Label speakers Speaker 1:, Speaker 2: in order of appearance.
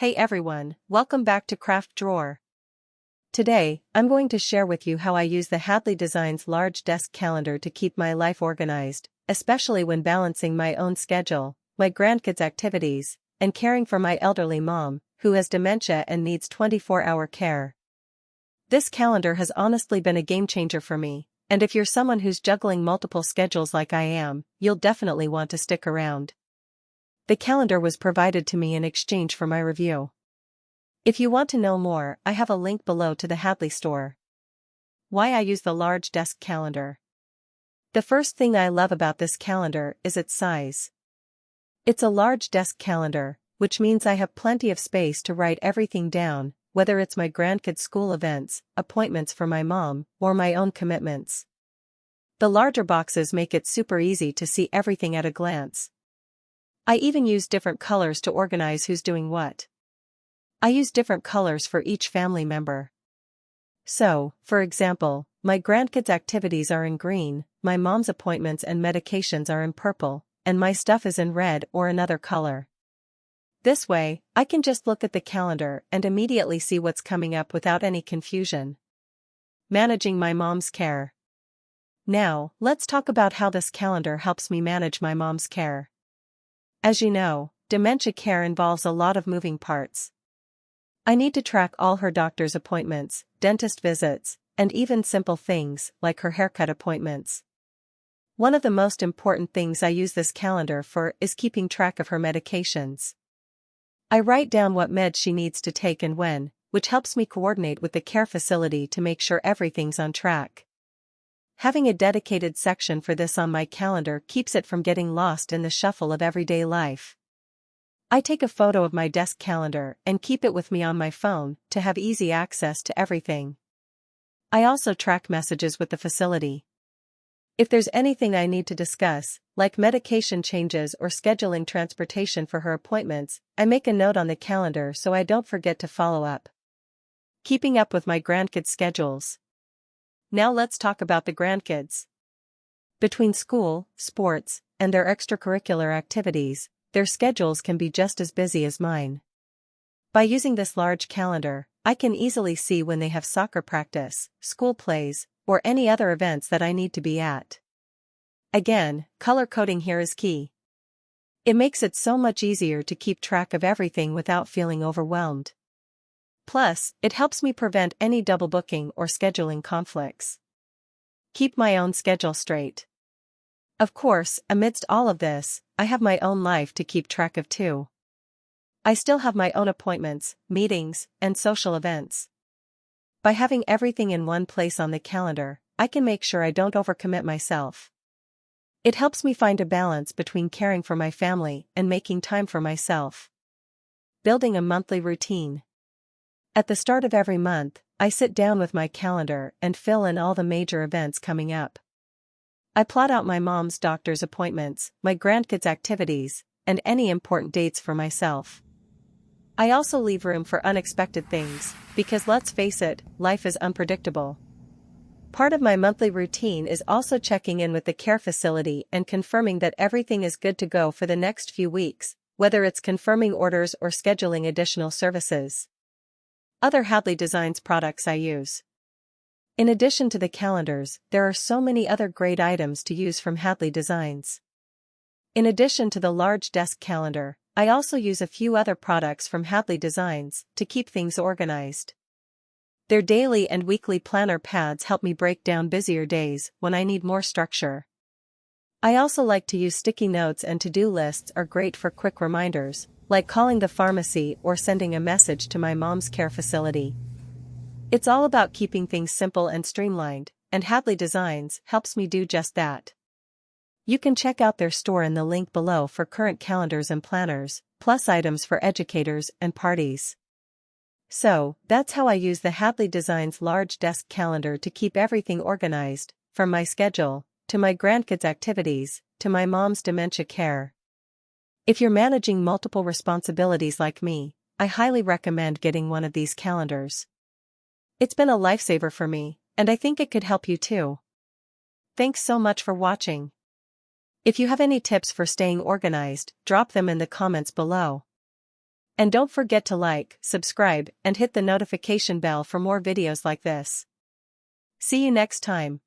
Speaker 1: Hey everyone, welcome back to Craft Drawer. Today, I'm going to share with you how I use the Hadley Designs large desk calendar to keep my life organized, especially when balancing my own schedule, my grandkids' activities, and caring for my elderly mom, who has dementia and needs 24-hour care. This calendar has honestly been a game changer for me, and if you're someone who's juggling multiple schedules like I am, you'll definitely want to stick around. The calendar was provided to me in exchange for my review. If you want to know more, I have a link below to the Hadley store. Why I use the large desk calendar. The first thing I love about this calendar is its size. It's a large desk calendar, which means I have plenty of space to write everything down, whether it's my grandkids' school events, appointments for my mom, or my own commitments. The larger boxes make it super easy to see everything at a glance. I even use different colors to organize who's doing what. I use different colors for each family member. So, for example, my grandkids' activities are in green, my mom's appointments and medications are in purple, and my stuff is in red or another color. This way, I can just look at the calendar and immediately see what's coming up without any confusion. Managing my mom's care. Now, let's talk about how this calendar helps me manage my mom's care. As you know, dementia care involves a lot of moving parts. I need to track all her doctor's appointments, dentist visits, and even simple things like her haircut appointments. One of the most important things I use this calendar for is keeping track of her medications. I write down what meds she needs to take and when, which helps me coordinate with the care facility to make sure everything's on track. Having a dedicated section for this on my calendar keeps it from getting lost in the shuffle of everyday life. I take a photo of my desk calendar and keep it with me on my phone to have easy access to everything. I also track messages with the facility. If there's anything I need to discuss, like medication changes or scheduling transportation for her appointments, I make a note on the calendar so I don't forget to follow up. Keeping up with my grandkids' schedules. Now let's talk about the grandkids. Between school, sports, and their extracurricular activities, their schedules can be just as busy as mine. By using this large calendar, I can easily see when they have soccer practice, school plays, or any other events that I need to be at. Again, color coding here is key. It makes it so much easier to keep track of everything without feeling overwhelmed. Plus, it helps me prevent any double booking or scheduling conflicts. Keep my own schedule straight. Of course, amidst all of this, I have my own life to keep track of too. I still have my own appointments, meetings, and social events. By having everything in one place on the calendar, I can make sure I don't overcommit myself. It helps me find a balance between caring for my family and making time for myself. Building a monthly routine. At the start of every month, I sit down with my calendar and fill in all the major events coming up. I plot out my mom's doctor's appointments, my grandkids' activities, and any important dates for myself. I also leave room for unexpected things, because let's face it, life is unpredictable. Part of my monthly routine is also checking in with the care facility and confirming that everything is good to go for the next few weeks, whether it's confirming orders or scheduling additional services. Other Hadley Designs products I use. In addition to the calendars, there are so many other great items to use from Hadley Designs. In addition to the large desk calendar, I also use a few other products from Hadley Designs to keep things organized. Their daily and weekly planner pads help me break down busier days when I need more structure. I also like to use sticky notes, and to-do lists are great for quick reminders, like calling the pharmacy or sending a message to my mom's care facility. It's all about keeping things simple and streamlined, and Hadley Designs helps me do just that. You can check out their store in the link below for current calendars and planners, plus items for educators and parties. So, that's how I use the Hadley Designs large desk calendar to keep everything organized, from my schedule, to my grandkids' activities, to my mom's dementia care. If you're managing multiple responsibilities like me, I highly recommend getting one of these calendars. It's been a lifesaver for me, and I think it could help you too. Thanks so much for watching. If you have any tips for staying organized, drop them in the comments below. And don't forget to like, subscribe, and hit the notification bell for more videos like this. See you next time.